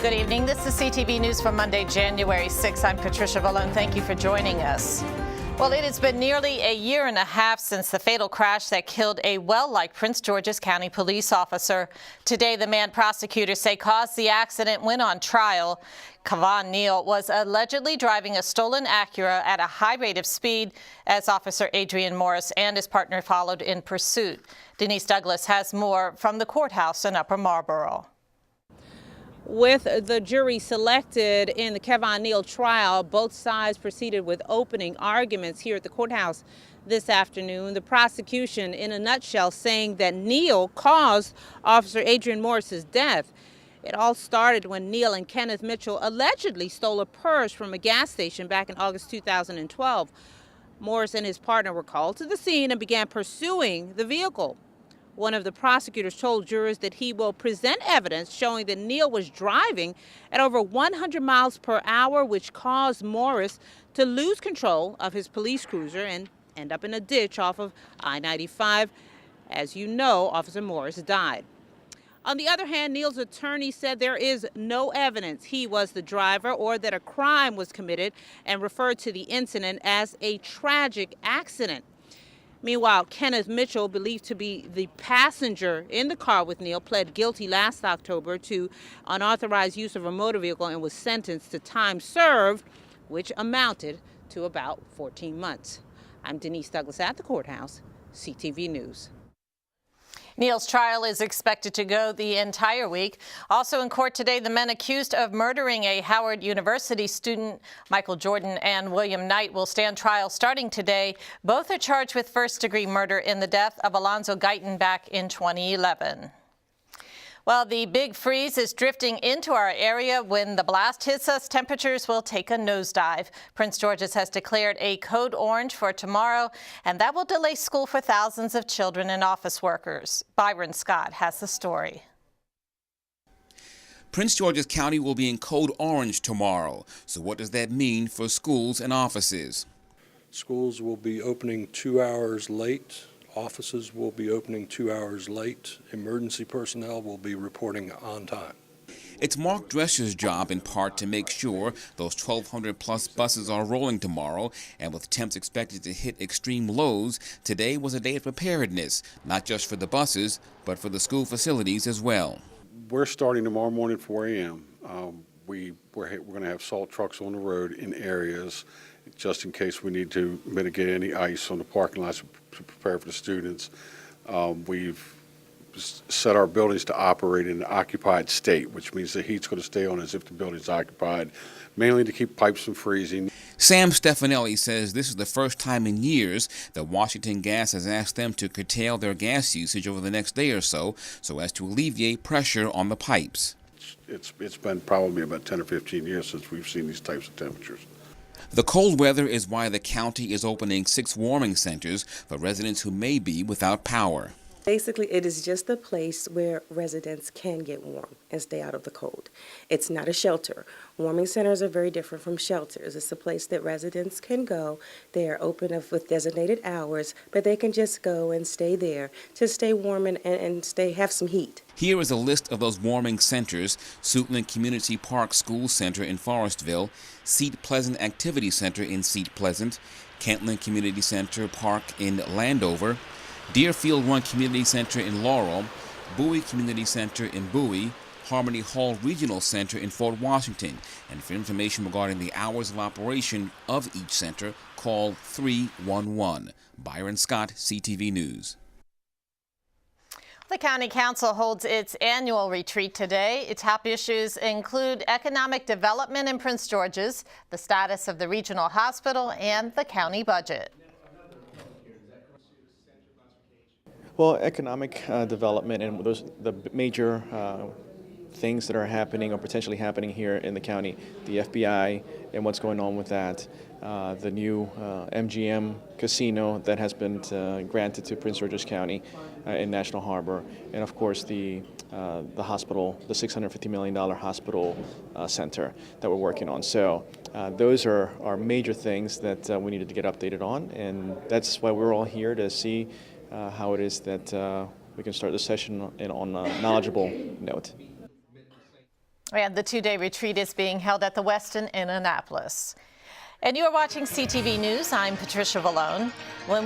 Good evening. This is CTV News for Monday, January 6. I'm Patricia Vallone. Thank you for joining us. Well, it has been nearly a year and a half since the fatal crash that killed a well-liked Prince George's County police officer. Today, the man prosecutors say caused the accident went on trial. Kavon Neal was allegedly driving a stolen Acura at a high rate of speed as Officer Adrian Morris and his partner followed in pursuit. Denise Douglas has more from the courthouse in Upper Marlboro. With the jury selected in the Kavon Neal trial, both sides proceeded with opening arguments here at the courthouse this afternoon. The prosecution, in a nutshell, saying that Neal caused Officer Adrian Morris's death. It all started when Neal and Kenneth Mitchell allegedly stole a purse from a gas station back in August 2012. Morris and his partner were called to the scene and began pursuing the vehicle. One of the prosecutors told jurors that he will present evidence showing that Neal was driving at over 100 miles per hour, which caused Morris to lose control of his police cruiser and end up in a ditch off of I-95. As you know, Officer Morris died. On the other hand, Neal's attorney said there is no evidence he was the driver or that a crime was committed and referred to the incident as a tragic accident. Meanwhile, Kenneth Mitchell, believed to be the passenger in the car with Neal, pled guilty last October to unauthorized use of a motor vehicle and was sentenced to time served, which amounted to about 14 months. I'm Denise Douglas at the courthouse, CTV News. Neal's trial is expected to go the entire week. Also in court today, the men accused of murdering a Howard University student, Michael Jordan and William Knight, will stand trial starting today. Both are charged with first-degree murder in the death of Alonzo Guyton back in 2011. Well, the big freeze is drifting into our area. When the blast hits us, temperatures will take a nosedive. Prince George's has declared a code orange for tomorrow, and that will delay school for thousands of children and office workers. Byron Scott has the story. Prince George's County will be in code orange tomorrow. So what does that mean for schools and offices? Schools will be opening 2 hours late. Offices will be opening 2 hours late. Emergency personnel will be reporting on time. It's Mark Drescher's job in part to make sure those 1,200 plus buses are rolling tomorrow, and with temps expected to hit extreme lows, today was a day of preparedness, not just for the buses, but for the school facilities as well. We're starting tomorrow morning at 4 a.m. We're going to have salt trucks on the road in areas just in case we need to mitigate any ice on the parking lots to prepare for the students. We've set our buildings to operate in an occupied state, which means the heat's going to stay on as if the building's occupied, mainly to keep pipes from freezing. Sam Stefanelli says this is the first time in years that Washington Gas has asked them to curtail their gas usage over the next day or so as to alleviate pressure on the pipes. It's been probably about 10 or 15 years since we've seen these types of temperatures. The cold weather is why the county is opening 6 warming centers for residents who may be without power. Basically, it is just a place where residents can get warm and stay out of the cold. It's not a shelter. Warming centers are very different from shelters. It's a place that residents can go. They are open with designated hours, but they can just go and stay there to stay warm and have some heat. Here is a list of those warming centers: Suitland Community Park School Center in Forestville, Seat Pleasant Activity Center in Seat Pleasant, Kentland Community Center Park in Landover, Deerfield Run Community Center in Laurel, Bowie Community Center in Bowie, Harmony Hall Regional Center in Fort Washington. And for information regarding the hours of operation of each center, call 311. Byron Scott, CTV News. The County Council holds its annual retreat today. Its top issues include economic development in Prince George's, the status of the regional hospital, and the county budget. Well, economic development and the major things that are happening or potentially happening here in the county, the FBI and what's going on with that, the new MGM casino that has been granted to Prince George's County in National Harbor, and of course the hospital, the $650 million hospital center that we're working on. So those are major things that we needed to get updated on, and that's why we're all here, to see how it is that we can start the session on a knowledgeable note. And the two-day retreat is being held at the Westin in Annapolis. And you're watching CTV News. I'm Patricia Vallone. When